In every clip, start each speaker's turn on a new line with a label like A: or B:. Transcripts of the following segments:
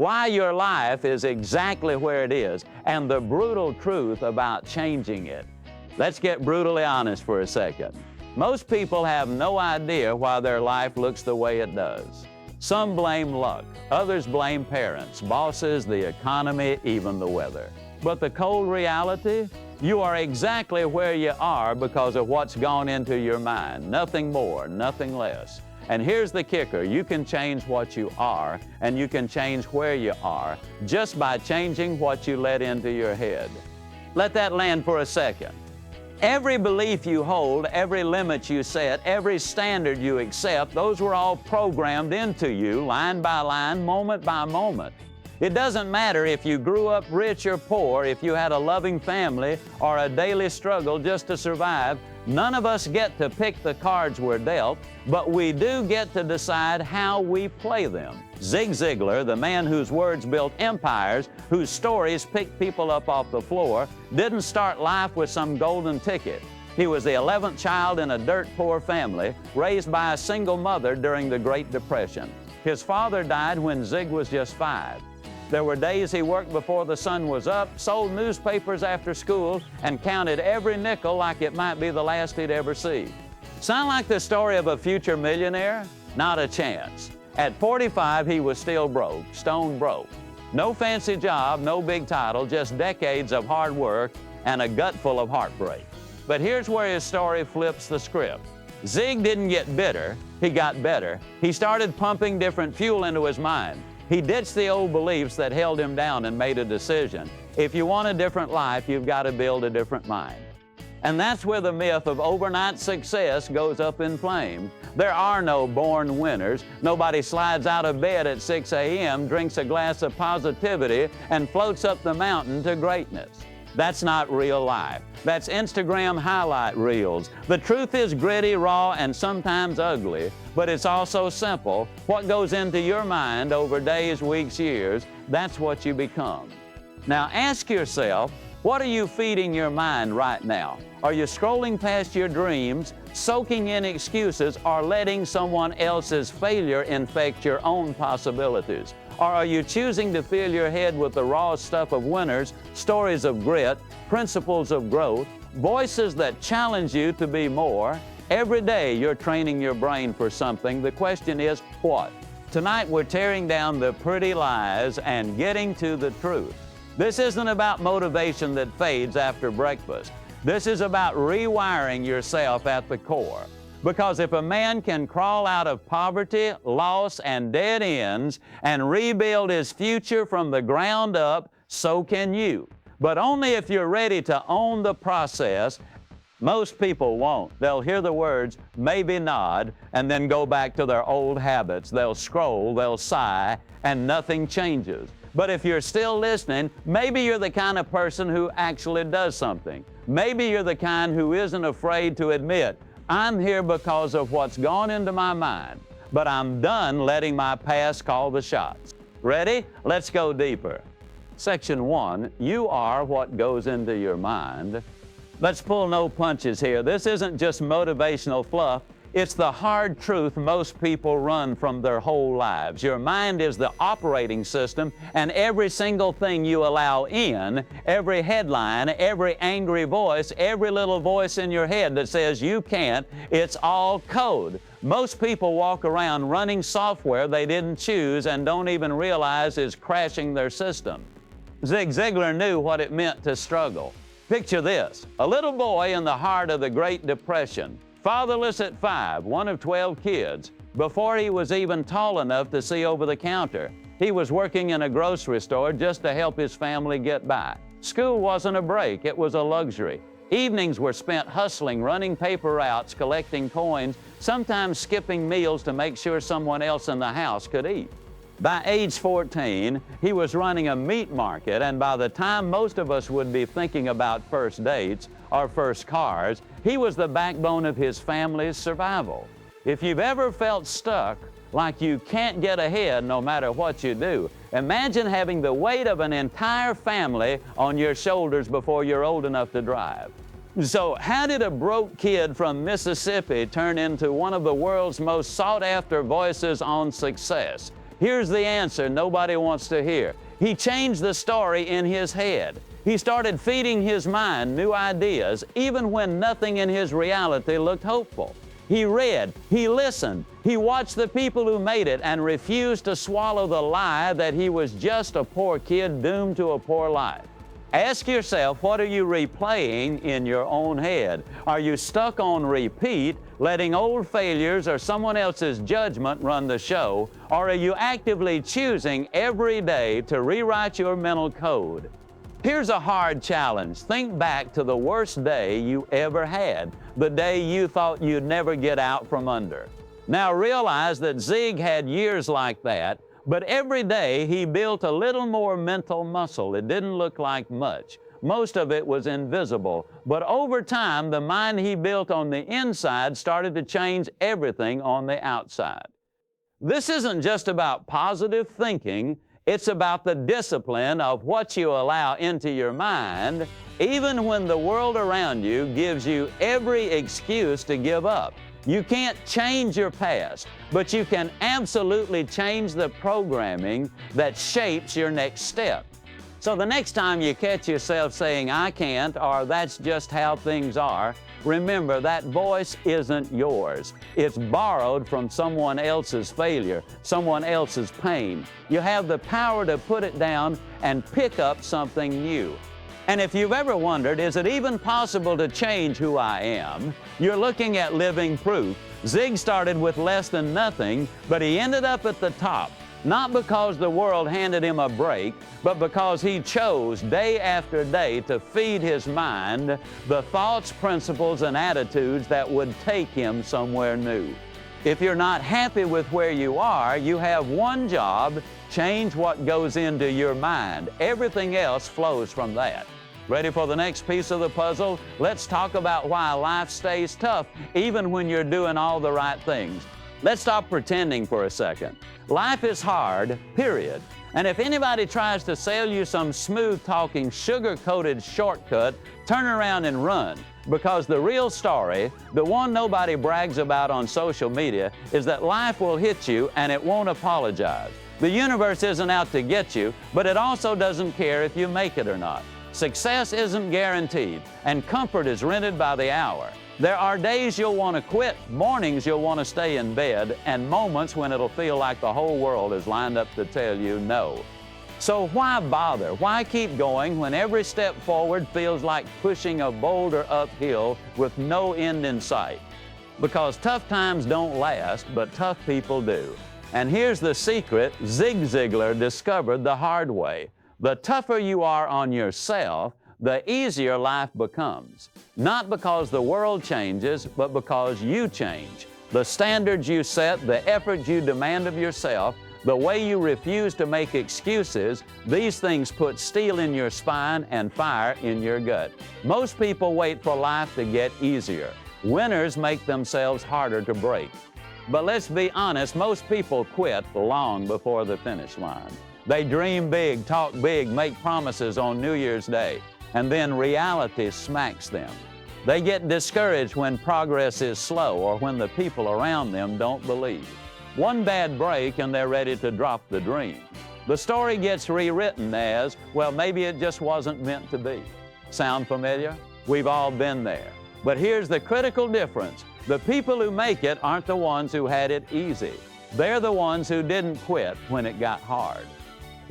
A: why your life is exactly where it is, and the brutal truth about changing it. Let's get brutally honest for a second. Most people have no idea why their life looks the way it does. Some blame luck, others blame parents, bosses, the economy, even the weather. But the cold reality? You are exactly where you are because of what's gone into your mind. Nothing more, nothing less. And here's the kicker, you can change what you are, and you can change where you are just by changing what you let into your head. Let that land for a second. Every belief you hold, every limit you set, every standard you accept, those were all programmed into you line by line, moment by moment. It doesn't matter if you grew up rich or poor, if you had a loving family or a daily struggle just to survive. None of us get to pick the cards we're dealt, but we do get to decide how we play them. Zig Ziglar, the man whose words built empires, whose stories picked people up off the floor, didn't start life with some golden ticket. He was the 11th child in a dirt-poor family, raised by a single mother during the Great Depression. His father died when Zig was just 5. There were days he worked before the sun was up, sold newspapers after school, and counted every nickel like it might be the last he'd ever see. Sound like the story of a future millionaire? Not a chance. At 45, he was still broke, stone broke. No fancy job, no big title, just decades of hard work and a gut full of heartbreak. But here's where his story flips the script. Zig didn't get bitter, he got better. He started pumping different fuel into his mind. He ditched the old beliefs that held him down and made a decision. If you want a different life, you've got to build a different mind. And that's where the myth of overnight success goes up in flames. There are no born winners. Nobody slides out of bed at 6 a.m., drinks a glass of positivity, and floats up the mountain to greatness. That's not real life. That's Instagram highlight reels. The truth is gritty, raw, and sometimes ugly, but it's also simple. What goes into your mind over days, weeks, years, that's what you become. Now ask yourself, what are you feeding your mind right now? Are you scrolling past your dreams, soaking in excuses, or letting someone else's failure infect your own possibilities? Or are you choosing to fill your head with the raw stuff of winners, stories of grit, principles of growth, voices that challenge you to be more? Every day you're training your brain for something. The question is, what? Tonight we're tearing down the pretty lies and getting to the truth. This isn't about motivation that fades after breakfast. This is about rewiring yourself at the core. Because if a man can crawl out of poverty, loss, and dead ends and rebuild his future from the ground up, so can you. But only if you're ready to own the process. Most people won't. They'll hear the words, maybe nod, and then go back to their old habits. They'll scroll, they'll sigh, and nothing changes. But if you're still listening, maybe you're the kind of person who actually does something. Maybe you're the kind who isn't afraid to admit, I'm here because of what's gone into my mind, but I'm done letting my past call the shots. Ready? Let's go deeper. Section 1, you are what goes into your mind. Let's pull no punches here. This isn't just motivational fluff. It's the hard truth most people run from their whole lives. Your mind is the operating system, and every single thing you allow in, every headline, every angry voice, every little voice in your head that says you can't, it's all code. Most people walk around running software they didn't choose and don't even realize is crashing their system. Zig Ziglar knew what it meant to struggle. Picture this, a little boy in the heart of the Great Depression, fatherless at 5, one of 12 kids. Before he was even tall enough to see over the counter, he was working in a grocery store just to help his family get by. School wasn't a break, it was a luxury. Evenings were spent hustling, running paper routes, collecting coins, sometimes skipping meals to make sure someone else in the house could eat. By age 14, he was running a meat market, and by the time most of us would be thinking about first dates or first cars, he was the backbone of his family's survival. If you've ever felt stuck, like you can't get ahead no matter what you do, imagine having the weight of an entire family on your shoulders before you're old enough to drive. So how did a broke kid from Mississippi turn into one of the world's most sought-after voices on success? Here's the answer nobody wants to hear. He changed the story in his head. He started feeding his mind new ideas, even when nothing in his reality looked hopeful. He read, he listened, he watched the people who made it and refused to swallow the lie that he was just a poor kid doomed to a poor life. Ask yourself, what are you replaying in your own head? Are you stuck on repeat, letting old failures or someone else's judgment run the show? Or are you actively choosing every day to rewrite your mental code? Here's a hard challenge. Think back to the worst day you ever had, the day you thought you'd never get out from under. Now realize that Zig had years like that, but every day he built a little more mental muscle. It didn't look like much. Most of it was invisible, but over time, the mind he built on the inside started to change everything on the outside. This isn't just about positive thinking. It's about the discipline of what you allow into your mind, even when the world around you gives you every excuse to give up. You can't change your past, but you can absolutely change the programming that shapes your next step. So the next time you catch yourself saying, "I can't," or "that's just how things are," remember that voice isn't yours. It's borrowed from someone else's failure, someone else's pain. You have the power to put it down and pick up something new. And if you've ever wondered, is it even possible to change who I am? You're looking at living proof. Zig started with less than nothing, but he ended up at the top. Not because the world handed him a break, but because he chose day after day to feed his mind the thoughts, principles, and attitudes that would take him somewhere new. If you're not happy with where you are, you have one job: change what goes into your mind. Everything else flows from that. Ready for the next piece of the puzzle? Let's talk about why life stays tough even when you're doing all the right things. Let's stop pretending for a second. Life is hard, period. And if anybody tries to sell you some smooth-talking, sugar-coated shortcut, turn around and run. Because the real story, the one nobody brags about on social media, is that life will hit you and it won't apologize. The universe isn't out to get you, but it also doesn't care if you make it or not. Success isn't guaranteed, and comfort is rented by the hour. There are days you'll want to quit, mornings you'll want to stay in bed, and moments when it'll feel like the whole world is lined up to tell you no. So why bother? Why keep going when every step forward feels like pushing a boulder uphill with no end in sight? Because tough times don't last, but tough people do. And here's the secret Zig Ziglar discovered the hard way. The tougher you are on yourself, the easier life becomes. Not because the world changes, but because you change. The standards you set, the effort you demand of yourself, the way you refuse to make excuses, these things put steel in your spine and fire in your gut. Most people wait for life to get easier. Winners make themselves harder to break. But let's be honest, most people quit long before the finish line. They dream big, talk big, make promises on New Year's Day, and then reality smacks them. They get discouraged when progress is slow or when the people around them don't believe. One bad break and they're ready to drop the dream. The story gets rewritten as, well, maybe it just wasn't meant to be. Sound familiar? We've all been there. But here's the critical difference. The people who make it aren't the ones who had it easy. They're the ones who didn't quit when it got hard.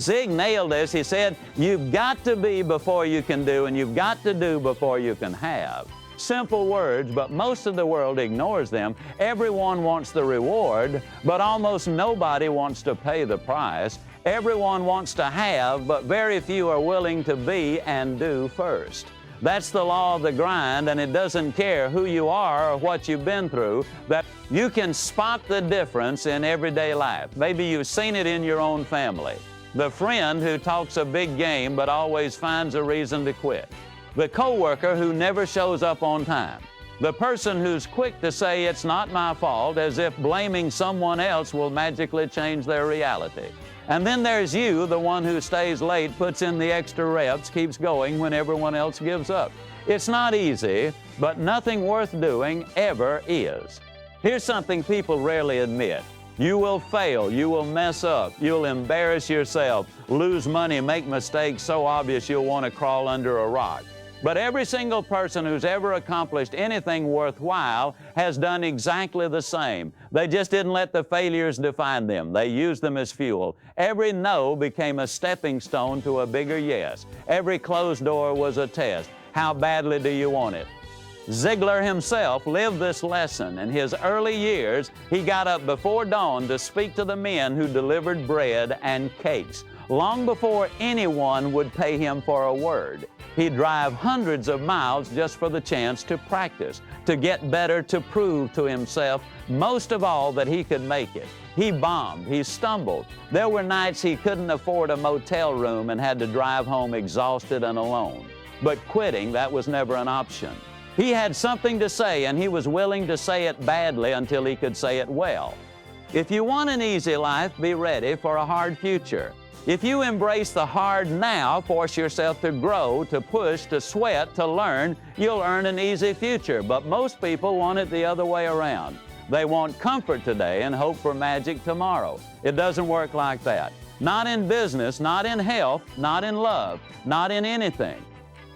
A: Zig nailed this. He said, you've got to be before you can do, and you've got to do before you can have. Simple words, but most of the world ignores them. Everyone wants the reward, but almost nobody wants to pay the price. Everyone wants to have, but very few are willing to be and do first. That's the law of the grind, and it doesn't care who you are or what you've been through, that you can spot the difference in everyday life. Maybe you've seen it in your own family. The friend who talks a big game but always finds a reason to quit. The coworker who never shows up on time. The person who's quick to say it's not my fault, as if blaming someone else will magically change their reality. And then there's you, the one who stays late, puts in the extra reps, keeps going when everyone else gives up. It's not easy, but nothing worth doing ever is. Here's something people rarely admit. You will fail. You will mess up. You'll embarrass yourself, lose money, make mistakes so obvious you'll want to crawl under a rock. But every single person who's ever accomplished anything worthwhile has done exactly the same. They just didn't let the failures define them. They used them as fuel. Every no became a stepping stone to a bigger yes. Every closed door was a test. How badly do you want it? Ziglar himself lived this lesson. In his early years, he got up before dawn to speak to the men who delivered bread and cakes, long before anyone would pay him for a word. He'd drive hundreds of miles just for the chance to practice, to get better, to prove to himself, most of all, that he could make it. He bombed, he stumbled. There were nights he couldn't afford a motel room and had to drive home exhausted and alone. But quitting, that was never an option. He had something to say, and he was willing to say it badly until he could say it well. If you want an easy life, be ready for a hard future. If you embrace the hard now, force yourself to grow, to push, to sweat, to learn, you'll earn an easy future. But most people want it the other way around. They want comfort today and hope for magic tomorrow. It doesn't work like that. Not in business, not in health, not in love, not in anything.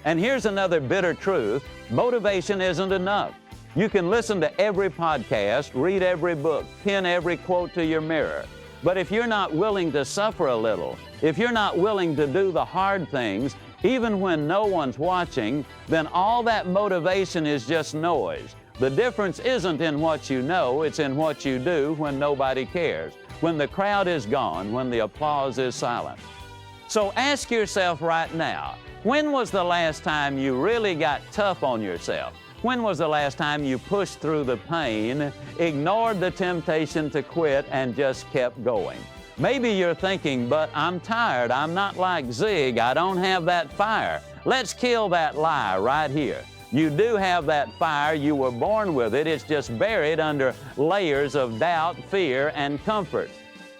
A: And here's another bitter truth. Motivation isn't enough. You can listen to every podcast, read every book, pin every quote to your mirror. But if you're not willing to suffer a little, if you're not willing to do the hard things, even when no one's watching, then all that motivation is just noise. The difference isn't in what you know, it's in what you do when nobody cares, when the crowd is gone, when the applause is silent. So ask yourself right now, when was the last time you really got tough on yourself? When was the last time you pushed through the pain, ignored the temptation to quit, and just kept going? Maybe you're thinking, but I'm tired. I'm not like Zig. I don't have that fire. Let's kill that lie right here. You do have that fire. You were born with it. It's just buried under layers of doubt, fear, and comfort.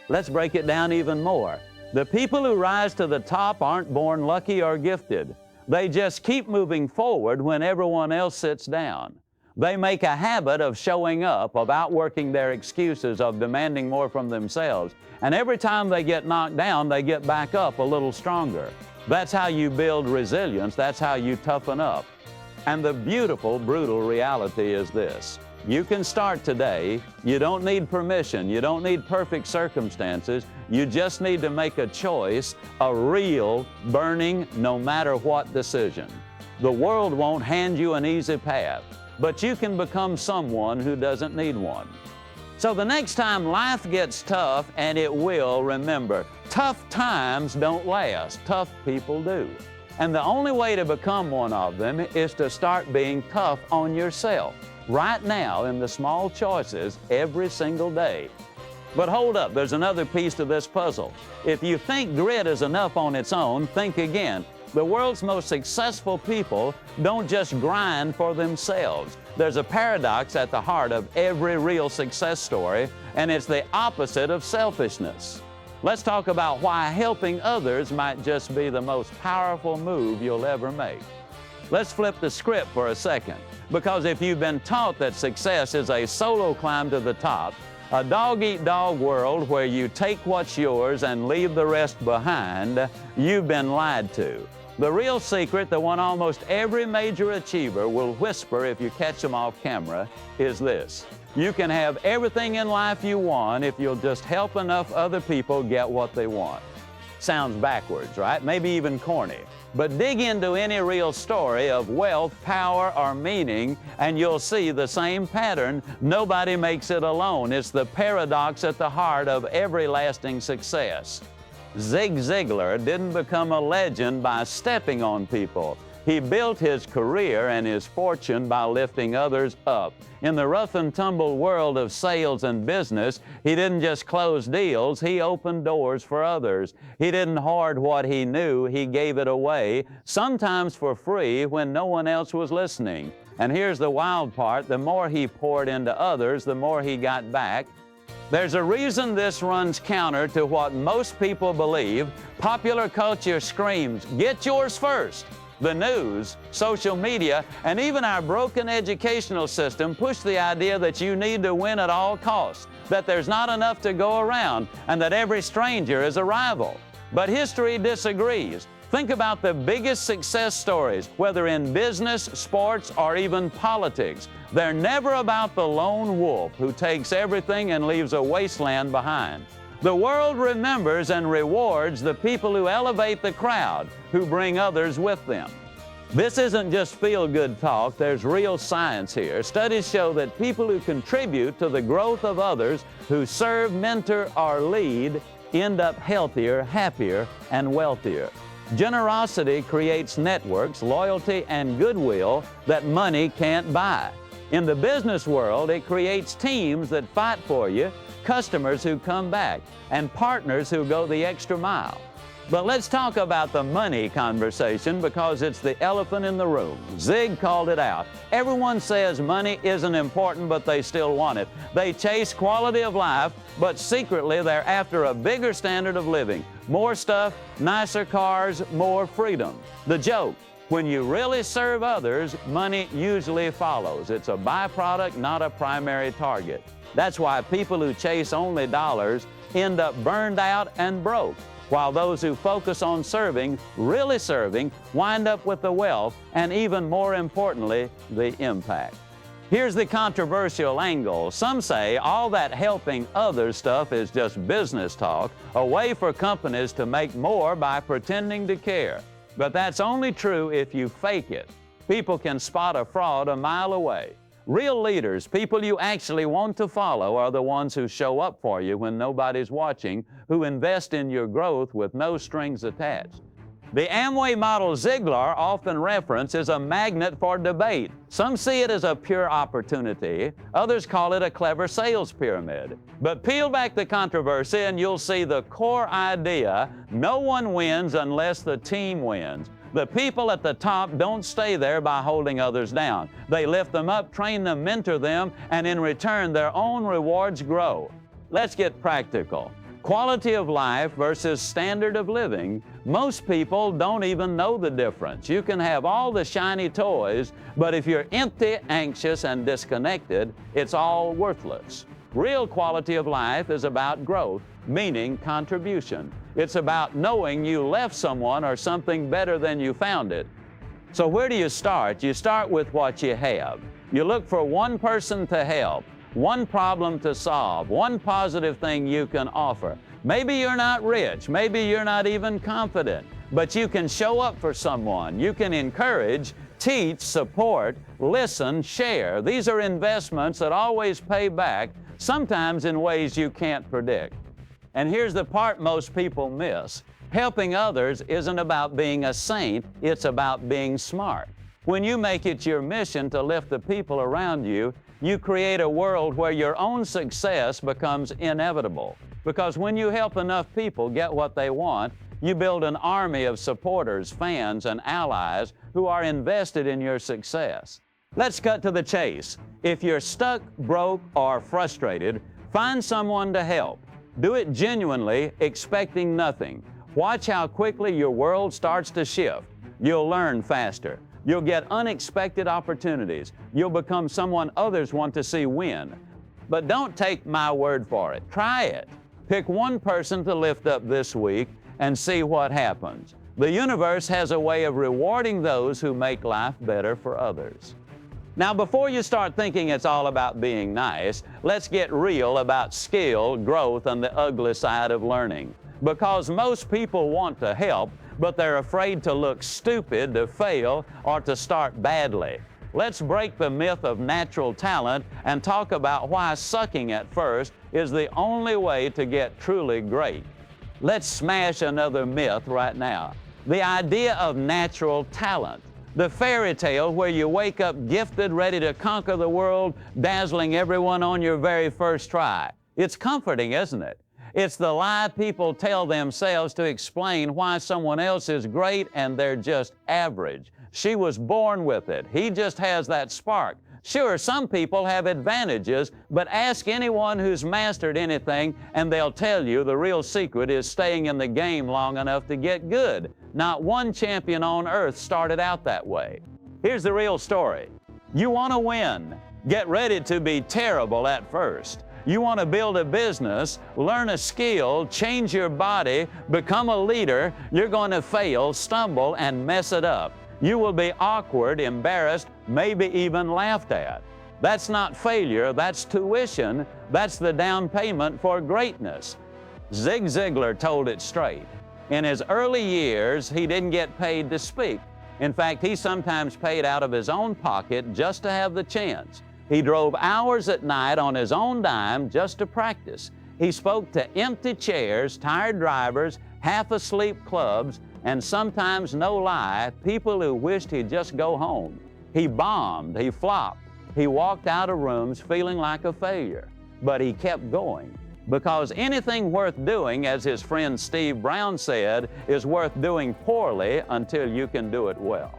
A: Let's break it down even more. The people who rise to the top aren't born lucky or gifted. They just keep moving forward when everyone else sits down. They make a habit of showing up, of outworking their excuses, of demanding more from themselves. And every time they get knocked down, they get back up a little stronger. That's how you build resilience. That's how you toughen up. And the beautiful, brutal reality is this. You can start today. You don't need permission. You don't need perfect circumstances. You just need to make a choice, a real, burning, no matter what decision. The world won't hand you an easy path, but you can become someone who doesn't need one. So the next time life gets tough, and it will, remember, tough times don't last. Tough people do. And the only way to become one of them is to start being tough on yourself. Right now, in the small choices, every single day. But hold up, there's another piece to this puzzle. If you think grit is enough on its own, think again. The world's most successful people don't just grind for themselves. There's a paradox at the heart of every real success story, and it's the opposite of selfishness. Let's talk about why helping others might just be the most powerful move you'll ever make. Let's flip the script for a second, because if you've been taught that success is a solo climb to the top, a dog-eat-dog world where you take what's yours and leave the rest behind, you've been lied to. The real secret, the one almost every major achiever will whisper if you catch them off camera, is this. You can have everything in life you want if you'll just help enough other people get what they want. Sounds backwards, right? Maybe even corny. But dig into any real story of wealth, power, or meaning, and you'll see the same pattern. Nobody makes it alone. It's the paradox at the heart of every lasting success. Zig Ziglar didn't become a legend by stepping on people. He built his career and his fortune by lifting others up. In the rough and tumble world of sales and business, he didn't just close deals, he opened doors for others. He didn't hoard what he knew, he gave it away, sometimes for free when no one else was listening. And here's the wild part, the more he poured into others, the more he got back. There's a reason this runs counter to what most people believe. Popular culture screams, "Get yours first." The news, social media, and even our broken educational system push the idea that you need to win at all costs, that there's not enough to go around, and that every stranger is a rival. But history disagrees. Think about the biggest success stories, whether in business, sports, or even politics. They're never about the lone wolf who takes everything and leaves a wasteland behind. The world remembers and rewards the people who elevate the crowd, who bring others with them. This isn't just feel-good talk, there's real science here. Studies show that people who contribute to the growth of others, who serve, mentor, or lead, end up healthier, happier, and wealthier. Generosity creates networks, loyalty, and goodwill that money can't buy. In the business world, it creates teams that fight for you, customers who come back, and partners who go the extra mile. But let's talk about the money conversation because it's the elephant in the room. Zig called it out. Everyone says money isn't important, but they still want it. They chase quality of life, but secretly they're after a bigger standard of living. More stuff, nicer cars, more freedom. The joke, when you really serve others, money usually follows. It's a byproduct, not a primary target. That's why people who chase only dollars end up burned out and broke, while those who focus on serving, really serving, wind up with the wealth and, even more importantly, the impact. Here's the controversial angle. Some say all that helping others stuff is just business talk, a way for companies to make more by pretending to care. But that's only true if you fake it. People can spot a fraud a mile away. Real leaders, people you actually want to follow, are the ones who show up for you when nobody's watching, who invest in your growth with no strings attached. The Amway model Ziglar often referenced is a magnet for debate. Some see it as a pure opportunity. Others call it a clever sales pyramid. But peel back the controversy and you'll see the core idea: no one wins unless the team wins. The people at the top don't stay there by holding others down. They lift them up, train them, mentor them, and in return, their own rewards grow. Let's get practical. Quality of life versus standard of living. Most people don't even know the difference. You can have all the shiny toys, but if you're empty, anxious, and disconnected, it's all worthless. Real quality of life is about growth, meaning contribution. It's about knowing you left someone or something better than you found it. So where do you start? You start with what you have. You look for one person to help, one problem to solve, one positive thing you can offer. Maybe you're not rich, maybe you're not even confident, but you can show up for someone. You can encourage, teach, support, listen, share. These are investments that always pay back, sometimes in ways you can't predict. And here's the part most people miss. Helping others isn't about being a saint, it's about being smart. When you make it your mission to lift the people around you, you create a world where your own success becomes inevitable. Because when you help enough people get what they want, you build an army of supporters, fans, and allies who are invested in your success. Let's cut to the chase. If you're stuck, broke, or frustrated, find someone to help. Do it genuinely, expecting nothing. Watch how quickly your world starts to shift. You'll learn faster. You'll get unexpected opportunities. You'll become someone others want to see win. But don't take my word for it. Try it. Pick one person to lift up this week and see what happens. The universe has a way of rewarding those who make life better for others. Now, before you start thinking it's all about being nice, let's get real about skill, growth, and the ugly side of learning. Because most people want to help, but they're afraid to look stupid, to fail, or to start badly. Let's break the myth of natural talent and talk about why sucking at first is the only way to get truly great. Let's smash another myth right now. The idea of natural talent. The fairy tale where you wake up gifted, ready to conquer the world, dazzling everyone on your very first try. It's comforting, isn't it? It's the lie people tell themselves to explain why someone else is great and they're just average. She was born with it. He just has that spark. Sure, some people have advantages, but ask anyone who's mastered anything and they'll tell you the real secret is staying in the game long enough to get good. Not one champion on earth started out that way. Here's the real story. You want to win. Get ready to be terrible at first. You want to build a business, learn a skill, change your body, become a leader. You're going to fail, stumble, and mess it up. You will be awkward, embarrassed, maybe even laughed at. That's not failure, that's tuition. That's the down payment for greatness. Zig Ziglar told it straight. In his early years, he didn't get paid to speak. In fact, he sometimes paid out of his own pocket just to have the chance. He drove hours at night on his own dime just to practice. He spoke to empty chairs, tired drivers, half-asleep clubs, and sometimes, no lie, people who wished he'd just go home. He bombed, he flopped, he walked out of rooms feeling like a failure. But he kept going, because anything worth doing, as his friend Steve Brown said, is worth doing poorly until you can do it well.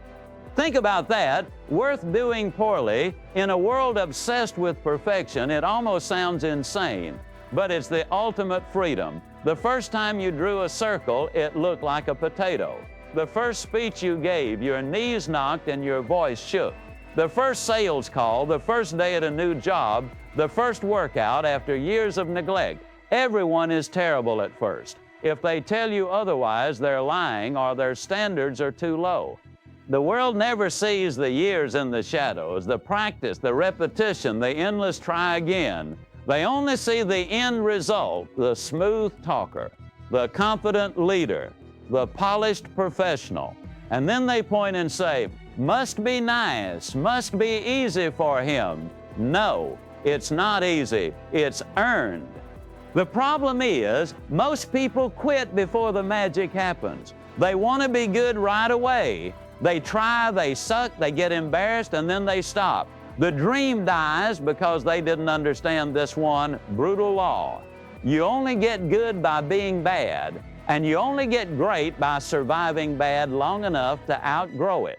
A: Think about that, worth doing poorly. In a world obsessed with perfection, it almost sounds insane, but it's the ultimate freedom. The first time you drew a circle, it looked like a potato. The first speech you gave, your knees knocked and your voice shook. The first sales call, the first day at a new job, the first workout after years of neglect. Everyone is terrible at first. If they tell you otherwise, they're lying or their standards are too low. The world never sees the years in the shadows, the practice, the repetition, the endless try again. They only see the end result, the smooth talker, the confident leader, the polished professional. And then they point and say, must be nice, must be easy for him. No, it's not easy, it's earned. The problem is, most people quit before the magic happens. They want to be good right away. They try, they suck, they get embarrassed, and then they stop. The dream dies because they didn't understand this one brutal law. You only get good by being bad, and you only get great by surviving bad long enough to outgrow it.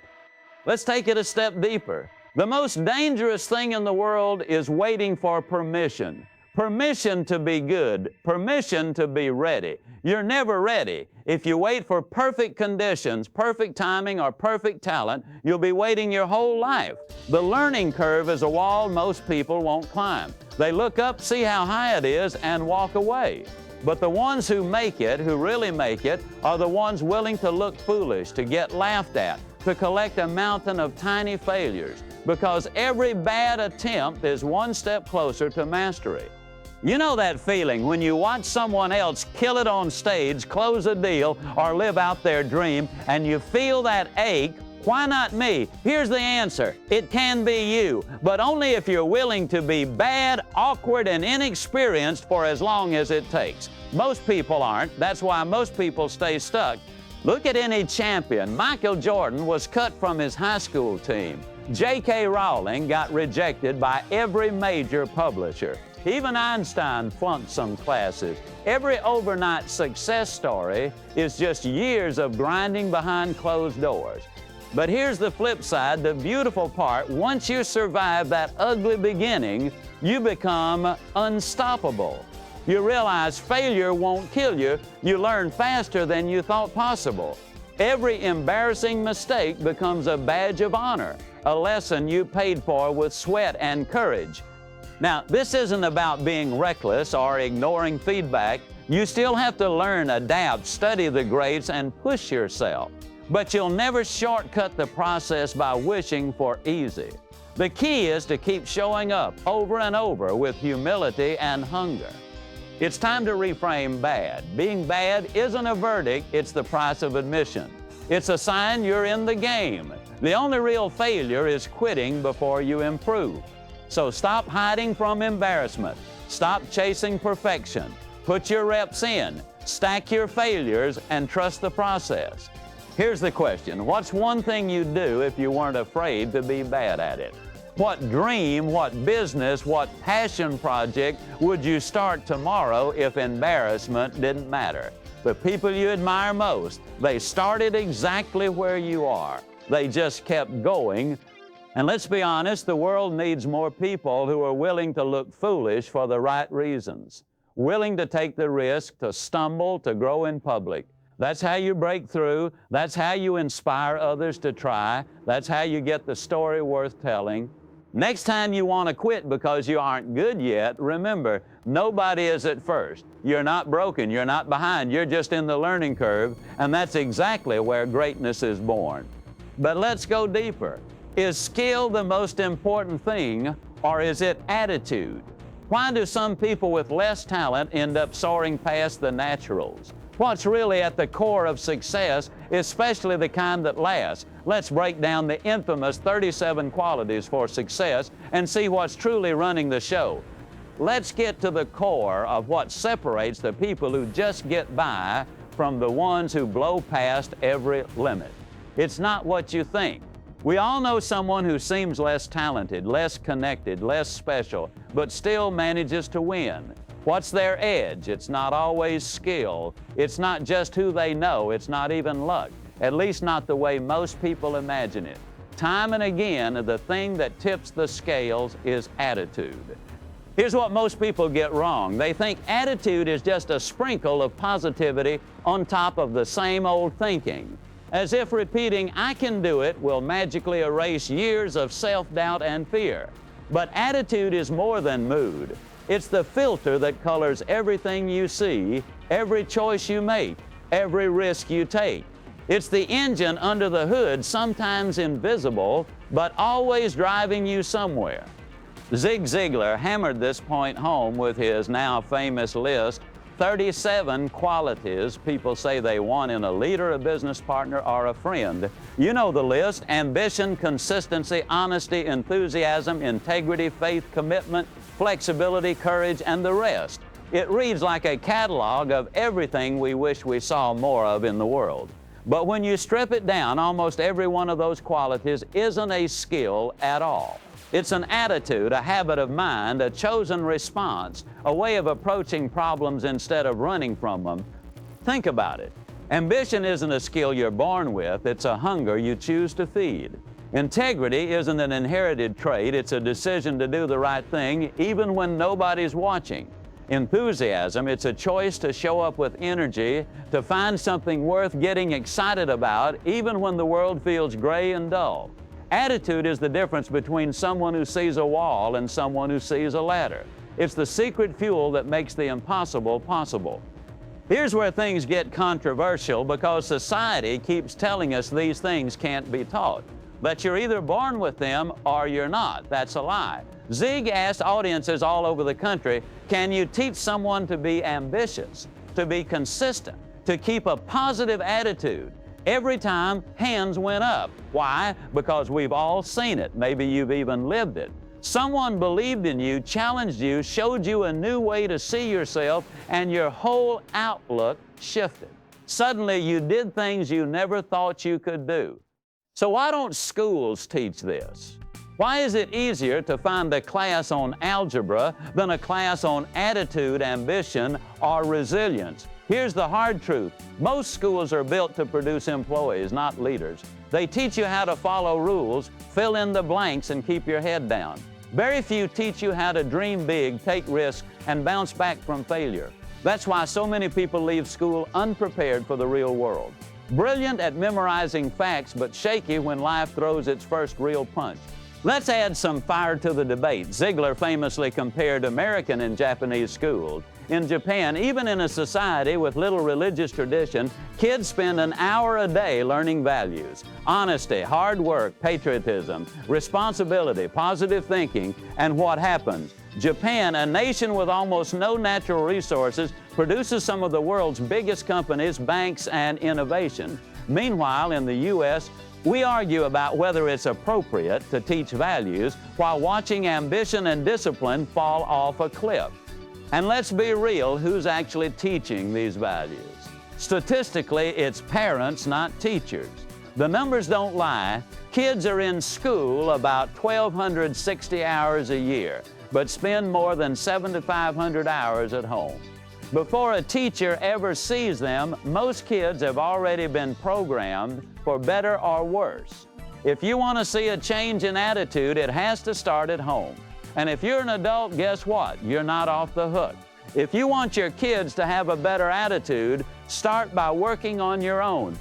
A: Let's take it a step deeper. The most dangerous thing in the world is waiting for permission. Permission to be good, permission to be ready. You're never ready. If you wait for perfect conditions, perfect timing, or perfect talent, you'll be waiting your whole life. The learning curve is a wall most people won't climb. They look up, see how high it is, and walk away. But the ones who make it, who really make it, are the ones willing to look foolish, to get laughed at, to collect a mountain of tiny failures, because every bad attempt is one step closer to mastery. You know that feeling when you watch someone else kill it on stage, close a deal, or live out their dream, and you feel that ache. Why not me? Here's the answer. It can be you, but only if you're willing to be bad, awkward, and inexperienced for as long as it takes. Most people aren't. That's why most people stay stuck. Look at any champion. Michael Jordan was cut from his high school team. J.K. Rowling got rejected by every major publisher. Even Einstein flunked some classes. Every overnight success story is just years of grinding behind closed doors. But here's the flip side, the beautiful part. Once you survive that ugly beginning, you become unstoppable. You realize failure won't kill you. You learn faster than you thought possible. Every embarrassing mistake becomes a badge of honor, a lesson you paid for with sweat and courage. Now, this isn't about being reckless or ignoring feedback. You still have to learn, adapt, study the greats, and push yourself. But you'll never shortcut the process by wishing for easy. The key is to keep showing up over and over with humility and hunger. It's time to reframe bad. Being bad isn't a verdict, it's the price of admission. It's a sign you're in the game. The only real failure is quitting before you improve. So stop hiding from embarrassment. Stop chasing perfection. Put your reps in. Stack your failures and trust the process. Here's the question. What's one thing you'd do if you weren't afraid to be bad at it? What dream, what business, what passion project would you start tomorrow if embarrassment didn't matter? The people you admire most, they started exactly where you are. They just kept going. And let's be honest, the world needs more people who are willing to look foolish for the right reasons, willing to take the risk, to stumble, to grow in public. That's how you break through. That's how you inspire others to try. That's how you get the story worth telling. Next time you want to quit because you aren't good yet, remember, nobody is at first. You're not broken. You're not behind. You're just in the learning curve, and that's exactly where greatness is born. But let's go deeper. Is skill the most important thing, or is it attitude? Why do some people with less talent end up soaring past the naturals? What's really at the core of success, especially the kind that lasts? Let's break down the infamous 37 qualities for success and see what's truly running the show. Let's get to the core of what separates the people who just get by from the ones who blow past every limit. It's not what you think. We all know someone who seems less talented, less connected, less special, but still manages to win. What's their edge? It's not always skill. It's not just who they know. It's not even luck, at least not the way most people imagine it. Time and again, the thing that tips the scales is attitude. Here's what most people get wrong. They think attitude is just a sprinkle of positivity on top of the same old thinking, as if repeating, "I can do it," will magically erase years of self-doubt and fear. But attitude is more than mood. It's the filter that colors everything you see, every choice you make, every risk you take. It's the engine under the hood, sometimes invisible, but always driving you somewhere. Zig Ziglar hammered this point home with his now famous list, 37 qualities people say they want in a leader, a business partner, or a friend. You know the list: ambition, consistency, honesty, enthusiasm, integrity, faith, commitment, flexibility, courage, and the rest. It reads like a catalog of everything we wish we saw more of in the world. But when you strip it down, almost every one of those qualities isn't a skill at all. It's an attitude, a habit of mind, a chosen response, a way of approaching problems instead of running from them. Think about it. Ambition isn't a skill you're born with, it's a hunger you choose to feed. Integrity isn't an inherited trait, it's a decision to do the right thing even when nobody's watching. Enthusiasm, it's a choice to show up with energy, to find something worth getting excited about even when the world feels gray and dull. Attitude is the difference between someone who sees a wall and someone who sees a ladder. It's the secret fuel that makes the impossible possible. Here's where things get controversial because society keeps telling us these things can't be taught. That you're either born with them or you're not. That's a lie. Zig asked audiences all over the country, can you teach someone to be ambitious, to be consistent, to keep a positive attitude? Every time, hands went up. Why? Because we've all seen it. Maybe you've even lived it. Someone believed in you, challenged you, showed you a new way to see yourself, and your whole outlook shifted. Suddenly, you did things you never thought you could do. So why don't schools teach this? Why is it easier to find a class on algebra than a class on attitude, ambition, or resilience? Here's the hard truth. Most schools are built to produce employees, not leaders. They teach you how to follow rules, fill in the blanks, and keep your head down. Very few teach you how to dream big, take risks, and bounce back from failure. That's why so many people leave school unprepared for the real world. Brilliant at memorizing facts, but shaky when life throws its first real punch. Let's add some fire to the debate. Ziglar famously compared American and Japanese schools. In Japan, even in a society with little religious tradition, kids spend an hour a day learning values: honesty, hard work, patriotism, responsibility, positive thinking, and what happens? Japan, a nation with almost no natural resources, produces some of the world's biggest companies, banks, and innovation. Meanwhile, in the U.S., we argue about whether it's appropriate to teach values while watching ambition and discipline fall off a cliff. And let's be real, who's actually teaching these values? Statistically, it's parents, not teachers. The numbers don't lie. Kids are in school about 1,260 hours a year, but spend more than 7,500 hours at home. Before a teacher ever sees them, most kids have already been programmed for better or worse. If you want to see a change in attitude, it has to start at home. And if you're an adult, guess what? You're not off the hook. If you want your kids to have a better attitude, Start by working on your own.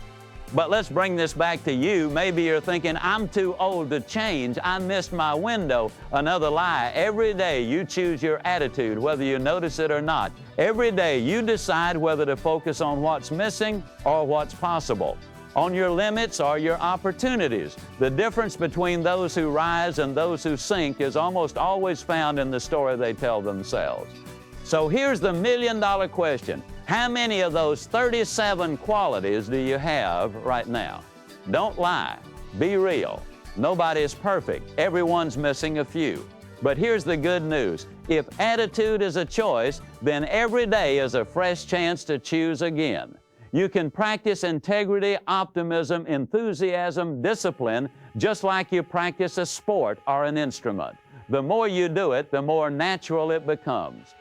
A: But let's bring this back to you. Maybe you're thinking, I'm too old to change. I missed my window. Another lie. Every day you choose your attitude, whether you notice it or not. Every day you decide whether to focus on what's missing or what's possible, on your limits or your opportunities. The difference between those who rise and those who sink is almost always found in the story they tell themselves. So here's the million-dollar question. How many of those 37 qualities do you have right now? Don't lie. Be real. Nobody is perfect. Everyone's missing a few. But here's the good news. If attitude is a choice, then every day is a fresh chance to choose again. You can practice integrity, optimism, enthusiasm, discipline, just like you practice a sport or an instrument. The more you do it, the more natural it becomes.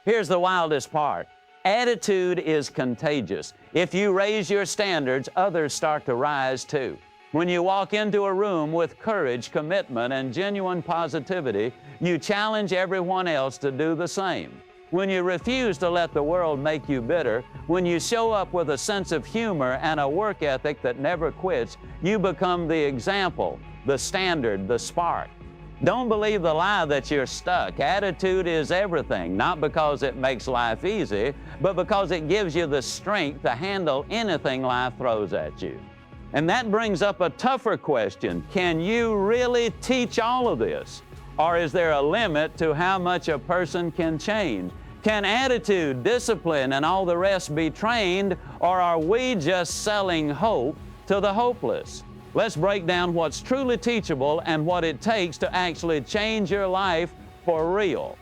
A: Here's the wildest part. Attitude is contagious. If you raise your standards, others start to rise too. When you walk into a room with courage, commitment, and genuine positivity, you challenge everyone else to do the same. When you refuse to let the world make you bitter, when you show up with a sense of humor and a work ethic that never quits, you become the example, the standard, the spark. Don't believe the lie that you're stuck. Attitude is everything, not because it makes life easy, but because it gives you the strength to handle anything life throws at you. And that brings up a tougher question. Can you really teach all of this? Or is there a limit to how much a person can change? Can attitude, discipline, and all the rest be trained, or are we just selling hope to the hopeless? Let's break down what's truly teachable and what it takes to actually change your life for real.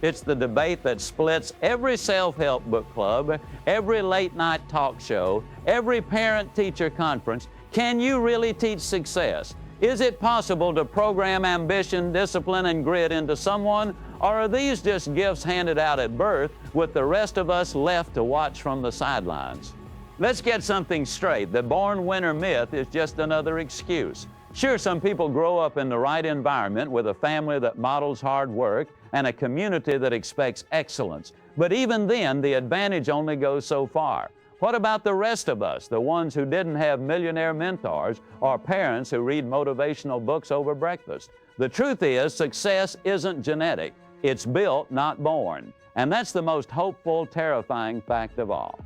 A: It's the debate that splits every self-help book club, every late-night talk show, every parent-teacher conference. Can you really teach success? Is it possible to program ambition, discipline, and grit into someone, or are these just gifts handed out at birth with the rest of us left to watch from the sidelines? Let's get something straight. The born winner myth is just another excuse. Sure, some people grow up in the right environment with a family that models hard work and a community that expects excellence. But even then, the advantage only goes so far. What about the rest of us, the ones who didn't have millionaire mentors or parents who read motivational books over breakfast? The truth is, success isn't genetic. It's built, not born. And that's the most hopeful, terrifying fact of all.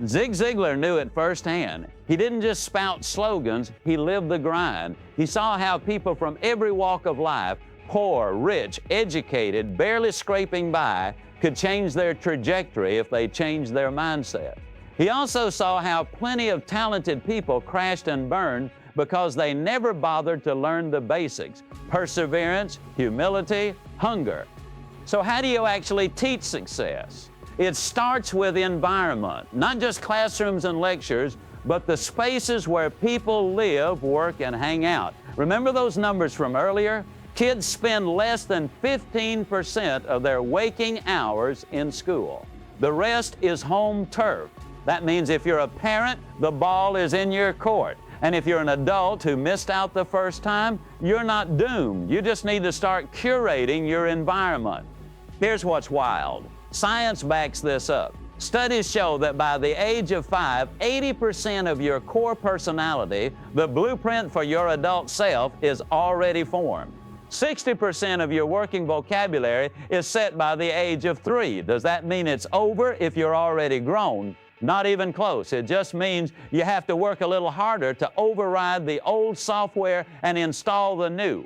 A: Zig Ziglar knew it firsthand. He didn't just spout slogans, he lived the grind. He saw how people from every walk of life, poor, rich, educated, barely scraping by, could change their trajectory if they changed their mindset. He also saw how plenty of talented people crashed and burned because they never bothered to learn the basics: perseverance, humility, hunger. So how do you actually teach success? It starts with environment, not just classrooms and lectures, but the spaces where people live, work, and hang out. Remember those numbers from earlier? Kids spend less than 15% of their waking hours in school. The rest is home turf. That means if you're a parent, the ball is in your court. And if you're an adult who missed out the first time, you're not doomed. You just need to start curating your environment. Here's what's wild. Science backs this up. Studies show that by the age of 5, 80% of your core personality, the blueprint for your adult self, is already formed. 60% of your working vocabulary is set by the age of 3. Does that mean it's over if you're already grown? Not even close. It just means you have to work a little harder to override the old software and install the new.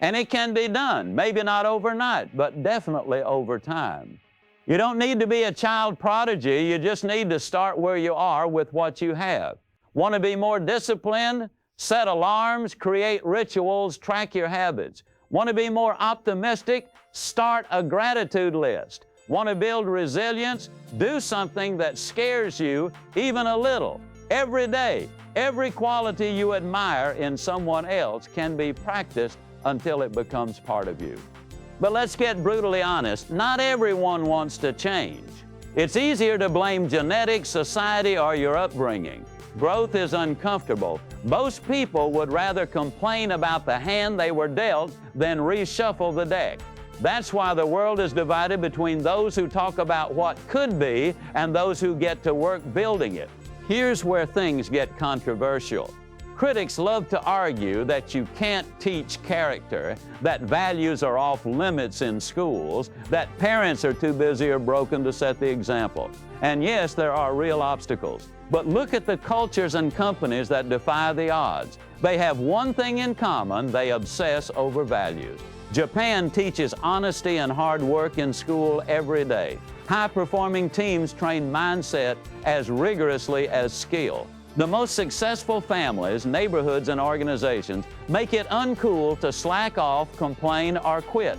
A: And it can be done, maybe not overnight, but definitely over time. You don't need to be a child prodigy, you just need to start where you are with what you have. Want to be more disciplined? Set alarms, create rituals, track your habits. Want to be more optimistic? Start a gratitude list. Want to build resilience? Do something that scares you even a little. Every day, every quality you admire in someone else can be practiced until it becomes part of you. But let's get brutally honest, not everyone wants to change. It's easier to blame genetics, society, or your upbringing. Growth is uncomfortable. Most people would rather complain about the hand they were dealt than reshuffle the deck. That's why the world is divided between those who talk about what could be and those who get to work building it. Here's where things get controversial. Critics love to argue that you can't teach character, that values are off limits in schools, that parents are too busy or broken to set the example. And yes, there are real obstacles. But look at the cultures and companies that defy the odds. They have one thing in common: they obsess over values. Japan teaches honesty and hard work in school every day. High-performing teams train mindset as rigorously as skill. The most successful families, neighborhoods, and organizations make it uncool to slack off, complain, or quit.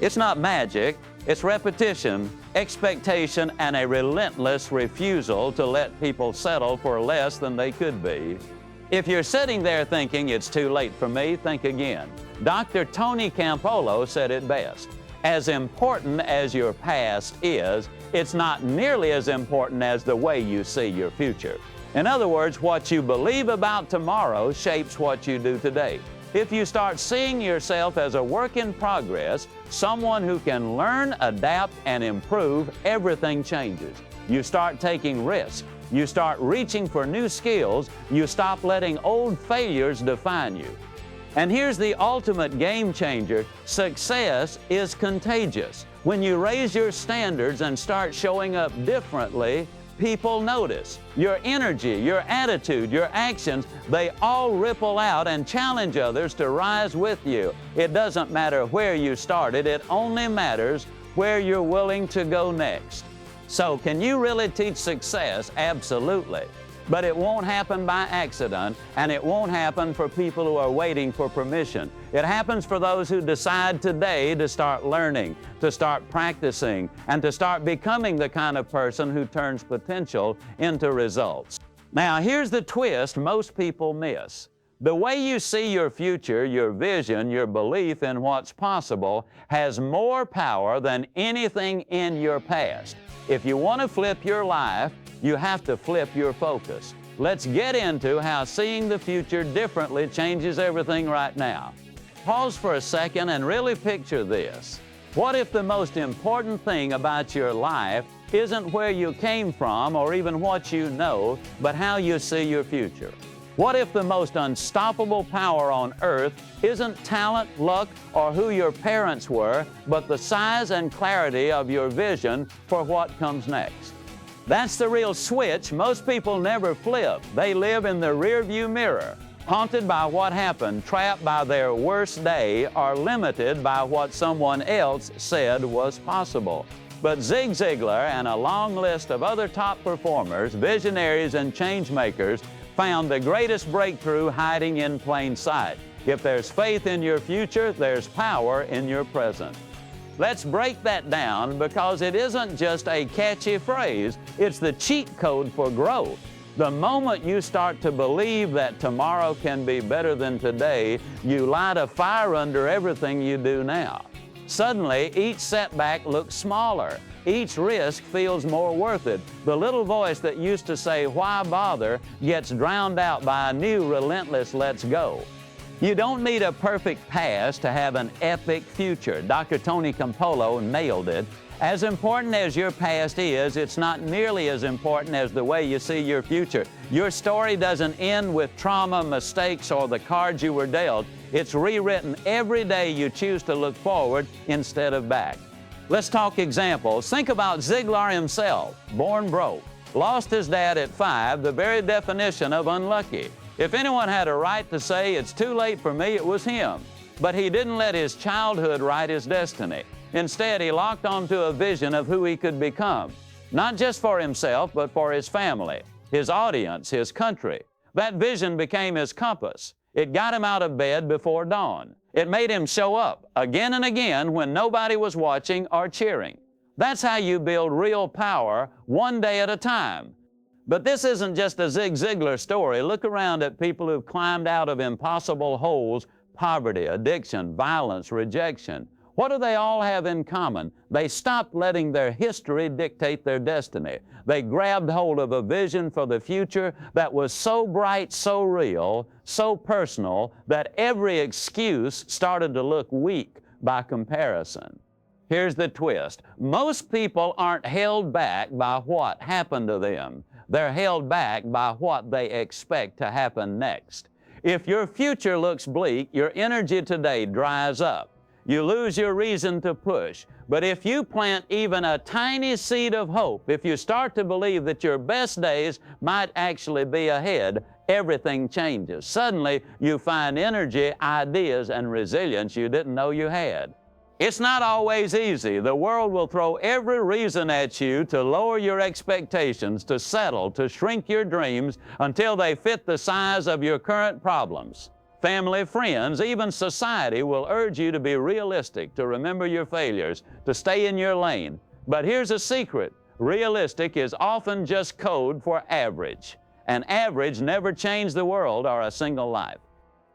A: It's not magic, it's repetition, expectation, and a relentless refusal to let people settle for less than they could be. If you're sitting there thinking it's too late for me, think again. Dr. Tony Campolo said it best. As important as your past is, it's not nearly as important as the way you see your future. In other words, what you believe about tomorrow shapes what you do today. If you start seeing yourself as a work in progress, someone who can learn, adapt, and improve, everything changes. You start taking risks. You start reaching for new skills. You stop letting old failures define you. And here's the ultimate game changer: success is contagious. When you raise your standards and start showing up differently, people notice. Your energy, your attitude, your actions, they all ripple out and challenge others to rise with you. It doesn't matter where you started, it only matters where you're willing to go next. So, can you really teach success? Absolutely. But it won't happen by accident, and it won't happen for people who are waiting for permission. It happens for those who decide today to start learning, to start practicing, and to start becoming the kind of person who turns potential into results. Now, here's the twist most people miss. The way you see your future, your vision, your belief in what's possible has more power than anything in your past. If you want to flip your life, you have to flip your focus. Let's get into how seeing the future differently changes everything right now. Pause for a second and really picture this. What if the most important thing about your life isn't where you came from or even what you know, but how you see your future? What if the most unstoppable power on earth isn't talent, luck, or who your parents were, but the size and clarity of your vision for what comes next? That's the real switch most people never flip. They live in the rearview mirror, haunted by what happened, trapped by their worst day, or limited by what someone else said was possible. But Zig Ziglar and a long list of other top performers, visionaries, and change makers found the greatest breakthrough hiding in plain sight. If there's faith in your future, there's power in your present. Let's break that down, because it isn't just a catchy phrase, it's the cheat code for growth. The moment you start to believe that tomorrow can be better than today, you light a fire under everything you do now. Suddenly, each setback looks smaller. Each risk feels more worth it. The little voice that used to say, "Why bother?" gets drowned out by a new relentless "let's go." You don't need a perfect past to have an epic future. Dr. Tony Campolo nailed it. As important as your past is, it's not nearly as important as the way you see your future. Your story doesn't end with trauma, mistakes, or the cards you were dealt. It's rewritten every day you choose to look forward instead of back. Let's talk examples. Think about Ziglar himself, born broke, lost his dad at 5, the very definition of unlucky. If anyone had a right to say it's too late for me, it was him. But he didn't let his childhood write his destiny. Instead, he locked onto a vision of who he could become, not just for himself, but for his family, his audience, his country. That vision became his compass. It got him out of bed before dawn. It made him show up again and again when nobody was watching or cheering. That's how you build real power, one day at a time. But this isn't just a Zig Ziglar story. Look around at people who've climbed out of impossible holes: poverty, addiction, violence, rejection. What do they all have in common? They stopped letting their history dictate their destiny. They grabbed hold of a vision for the future that was so bright, so real, so personal, that every excuse started to look weak by comparison. Here's the twist. Most people aren't held back by what happened to them. They're held back by what they expect to happen next. If your future looks bleak, your energy today dries up. You lose your reason to push. But if you plant even a tiny seed of hope, if you start to believe that your best days might actually be ahead, everything changes. Suddenly, you find energy, ideas, and resilience you didn't know you had. It's not always easy. The world will throw every reason at you to lower your expectations, to settle, to shrink your dreams until they fit the size of your current problems. Family, friends, even society will urge you to be realistic, to remember your failures, to stay in your lane. But here's a secret. Realistic is often just code for average. And average never changed the world or a single life.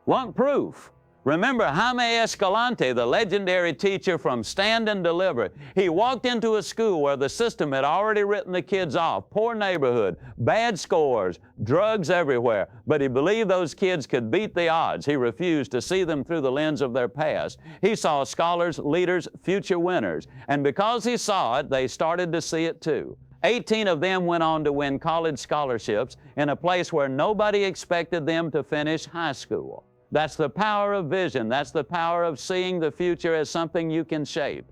A: Want proof? Remember Jaime Escalante, the legendary teacher from Stand and Deliver. He walked into a school where the system had already written the kids off. Poor neighborhood, bad scores, drugs everywhere. But he believed those kids could beat the odds. He refused to see them through the lens of their past. He saw scholars, leaders, future winners. And because he saw it, they started to see it too. 18 of them went on to win college scholarships in a place where nobody expected them to finish high school. That's the power of vision. That's the power of seeing the future as something you can shape.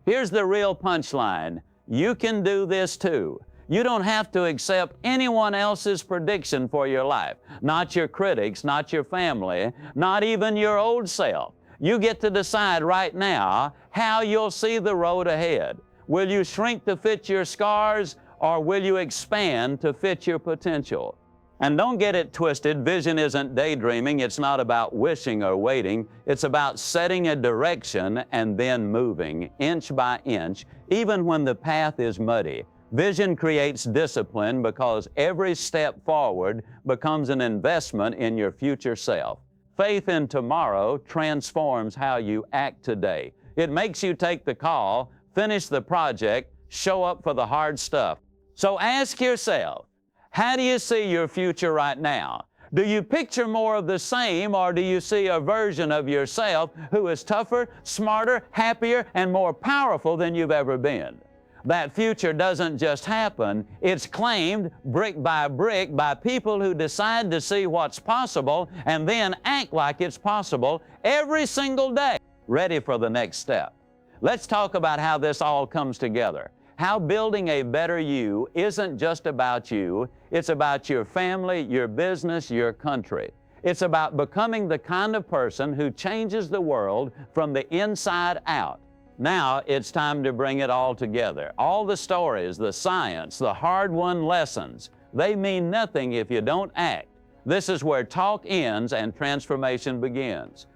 A: Here's the real punchline. You can do this too. You don't have to accept anyone else's prediction for your life. Not your critics, not your family, not even your old self. You get to decide right now how you'll see the road ahead. Will you shrink to fit your scars, or will you expand to fit your potential? And don't get it twisted, vision isn't daydreaming. It's not about wishing or waiting. It's about setting a direction and then moving, inch by inch, even when the path is muddy. Vision creates discipline because every step forward becomes an investment in your future self. Faith in tomorrow transforms how you act today. It makes you take the call, finish the project, show up for the hard stuff. So ask yourself, how do you see your future right now? Do you picture more of the same, or do you see a version of yourself who is tougher, smarter, happier, and more powerful than you've ever been? That future doesn't just happen. It's claimed brick by people who decide to see what's possible and then act like it's possible every single day, ready for the next step. Let's talk about how this all comes together. How building a better you isn't just about you, it's about your family, your business, your country. It's about becoming the kind of person who changes the world from the inside out. Now it's time to bring it all together. All the stories, the science, the hard-won lessons, they mean nothing if you don't act. This is where talk ends and transformation begins.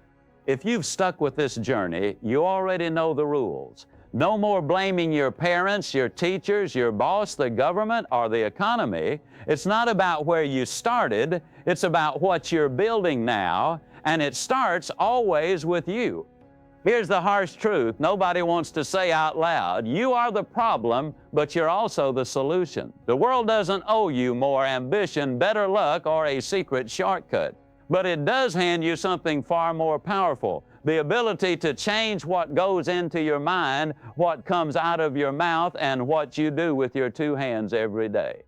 A: If you've stuck with this journey, you already know the rules. No more blaming your parents, your teachers, your boss, the government, or the economy. It's not about where you started, it's about what you're building now, and it starts always with you. Here's the harsh truth nobody wants to say out loud. You are the problem, but you're also the solution. The world doesn't owe you more ambition, better luck, or a secret shortcut. But it does hand you something far more powerful. The ability to change what goes into your mind, what comes out of your mouth, and what you do with your two hands every day.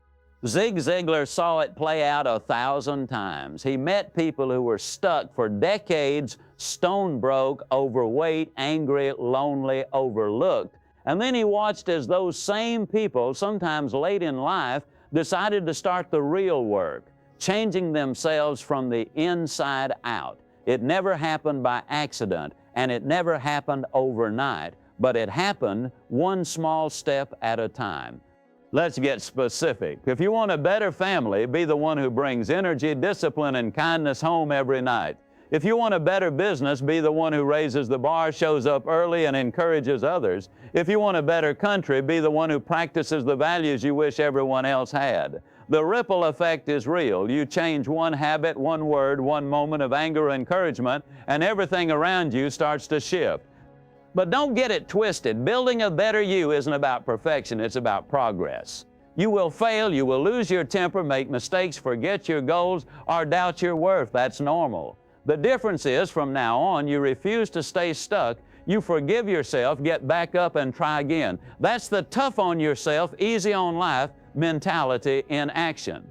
A: Zig Ziglar saw it play out 1,000 times. He met people who were stuck for decades, stone broke, overweight, angry, lonely, overlooked. And then he watched as those same people, sometimes late in life, decided to start the real work, changing themselves from the inside out. It never happened by accident, and it never happened overnight, but it happened one small step at a time. Let's get specific. If you want a better family, be the one who brings energy, discipline, and kindness home every night. If you want a better business, be the one who raises the bar, shows up early, and encourages others. If you want a better country, be the one who practices the values you wish everyone else had. The ripple effect is real. You change one habit, one word, one moment of anger or encouragement, and everything around you starts to shift. But don't get it twisted. Building a better you isn't about perfection, it's about progress. You will fail, you will lose your temper, make mistakes, forget your goals, or doubt your worth. That's normal. The difference is, from now on, you refuse to stay stuck. You forgive yourself, get back up and try again. That's the tough on yourself, easy on life mentality in action.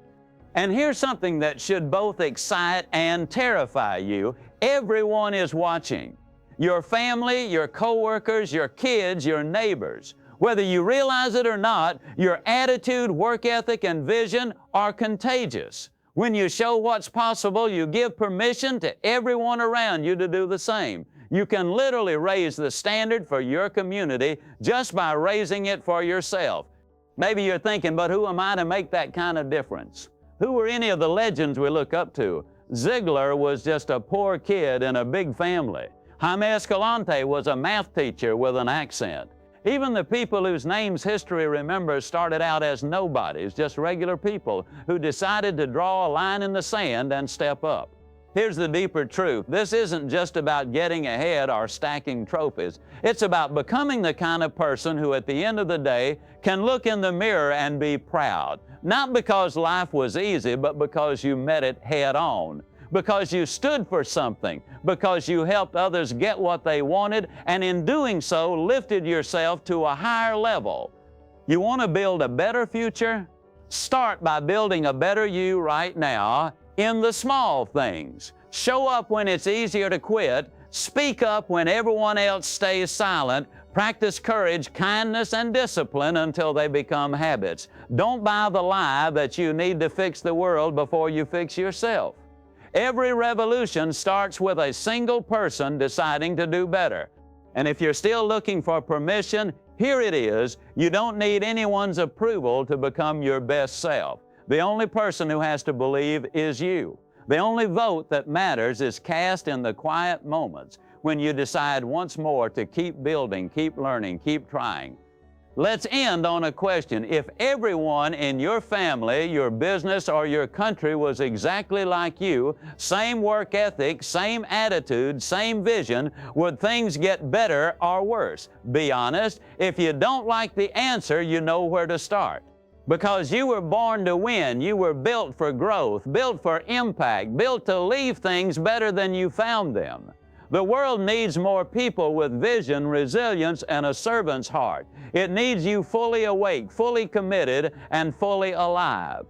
A: And here's something that should both excite and terrify you. Everyone is watching. Your family, your coworkers, your kids, your neighbors. Whether you realize it or not, your attitude, work ethic, and vision are contagious. When you show what's possible, you give permission to everyone around you to do the same. You can literally raise the standard for your community just by raising it for yourself. Maybe you're thinking, but who am I to make that kind of difference? Who were any of the legends we look up to? Ziegler was just a poor kid in a big family. Jaime Escalante was a math teacher with an accent. Even the people whose names history remembers started out as nobodies, just regular people who decided to draw a line in the sand and step up. Here's the deeper truth. This isn't just about getting ahead or stacking trophies. It's about becoming the kind of person who at the end of the day can look in the mirror and be proud. Not because life was easy, but because you met it head on. Because you stood for something, because you helped others get what they wanted, and in doing so, lifted yourself to a higher level. You want to build a better future? Start by building a better you right now in the small things. Show up when it's easier to quit. Speak up when everyone else stays silent. Practice courage, kindness, and discipline until they become habits. Don't buy the lie that you need to fix the world before you fix yourself. Every revolution starts with a single person deciding to do better. And if you're still looking for permission, here it is. You don't need anyone's approval to become your best self. The only person who has to believe is you. The only vote that matters is cast in the quiet moments when you decide once more to keep building, keep learning, keep trying. Let's end on a question. If everyone in your family, your business, or your country was exactly like you, same work ethic, same attitude, same vision, would things get better or worse? Be honest. If you don't like the answer, you know where to start. Because you were born to win. You were built for growth, built for impact, built to leave things better than you found them. The world needs more people with vision, resilience, and a servant's heart. It needs you fully awake, fully committed, and fully alive.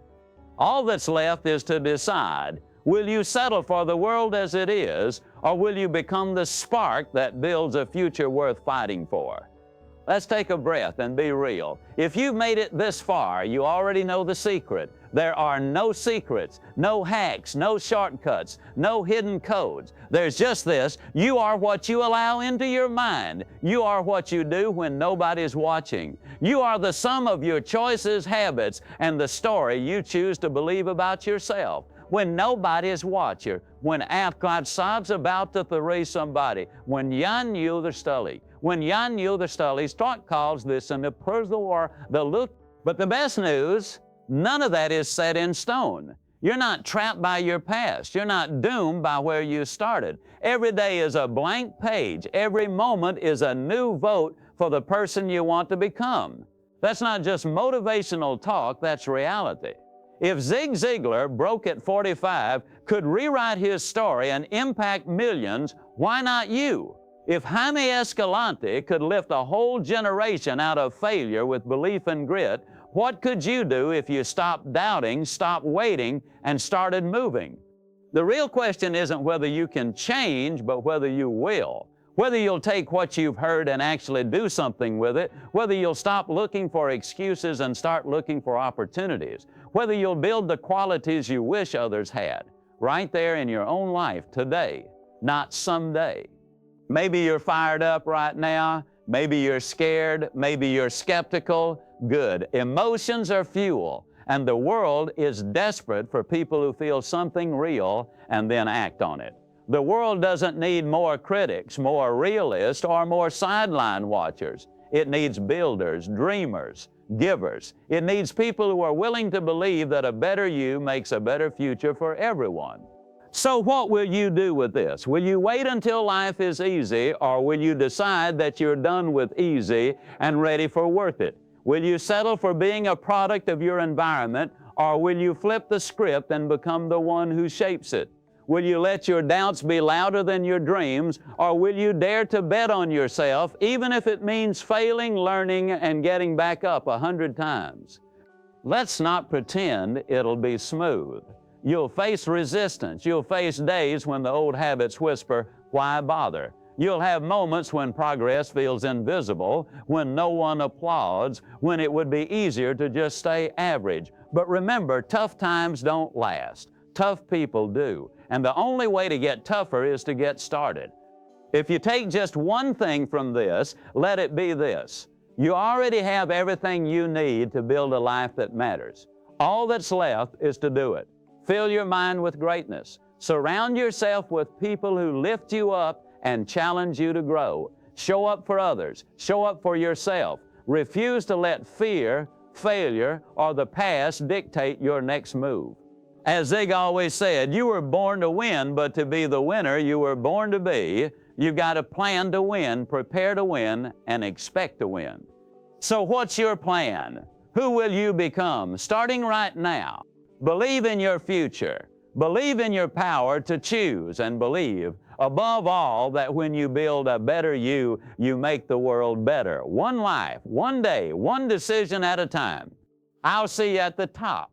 A: All that's left is to decide, will you settle for the world as it is, or will you become the spark that builds a future worth fighting for? Let's take a breath and be real. If you've made it this far, you already know the secret. There are no secrets, no hacks, no shortcuts, no hidden codes. There's just this: you are what you allow into your mind. You are what you do when nobody's watching. You are the sum of your choices, habits, and the story you choose to believe about yourself. When nobody's watching, when God God's about to throw somebody, when Jan Uderstully, Stark calls this an war, but the best news, none of that is set in stone. You're not trapped by your past. You're not doomed by where you started. Every day is a blank page. Every moment is a new vote for the person you want to become. That's not just motivational talk, that's reality. If Zig Ziglar, broke at 45, could rewrite his story and impact millions, why not you? If Jaime Escalante could lift a whole generation out of failure with belief and grit, what could you do if you stopped doubting, stopped waiting, and started moving? The real question isn't whether you can change, but whether you will. Whether you'll take what you've heard and actually do something with it, whether you'll stop looking for excuses and start looking for opportunities, whether you'll build the qualities you wish others had, right there in your own life today, not someday. Maybe you're fired up right now. Maybe you're scared. Maybe you're skeptical. Good. Emotions are fuel, and the world is desperate for people who feel something real and then act on it. The world doesn't need more critics, more realists, or more sideline watchers. It needs builders, dreamers, givers. It needs people who are willing to believe that a better you makes a better future for everyone. So what will you do with this? Will you wait until life is easy, or will you decide that you're done with easy and ready for worth it? Will you settle for being a product of your environment, or will you flip the script and become the one who shapes it? Will you let your doubts be louder than your dreams, or will you dare to bet on yourself, even if it means failing, learning, and getting back up 100 times? Let's not pretend it'll be smooth. You'll face resistance. You'll face days when the old habits whisper, "Why bother?" You'll have moments when progress feels invisible, when no one applauds, when it would be easier to just stay average. But remember, tough times don't last. Tough people do. And the only way to get tougher is to get started. If you take just one thing from this, let it be this: you already have everything you need to build a life that matters. All that's left is to do it. Fill your mind with greatness. Surround yourself with people who lift you up and challenge you to grow. Show up for others. Show up for yourself. Refuse to let fear, failure, or the past dictate your next move. As Zig always said, you were born to win, but to be the winner you were born to be, you've got to plan to win, prepare to win, and expect to win. So what's your plan? Who will you become? Starting right now. Believe in your future. Believe in your power to choose, and believe, above all, that when you build a better you, you make the world better. One life, one day, one decision at a time. I'll see you at the top